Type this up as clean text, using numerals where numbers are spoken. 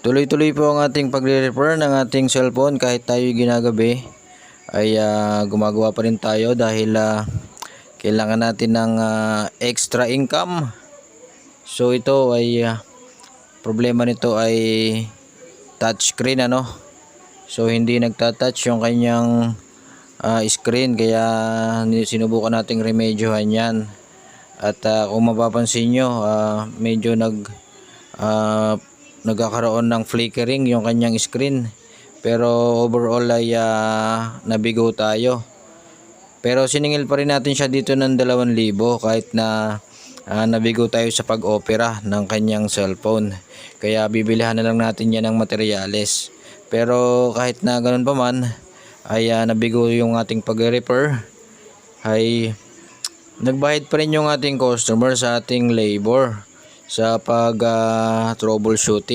Tuloy-tuloy po ang ating pagre-repair ng ating cellphone kahit tayo ginagabi ay gumagawa pa rin tayo dahil kailangan natin ng extra income. So ito ay problema nito ay touchscreen So hindi nagta-touch yung kanyang screen, kaya sinubukan nating remedyohan yan. At kung mapapansin nyo, medyo nagkakaroon ng flickering yung kanyang screen, pero overall ay nabigo tayo. Pero siningil pa rin natin siya dito ng 2,000 kahit na nabigo tayo sa pag-opera ng kanyang cellphone. Kaya bibilihan na lang natin yan ng materyales. Pero kahit na ganun pa man ay nabigo yung ating pag-repair, ay nagbayad pa rin yung ating customer sa ating labor sa pag troubleshooting.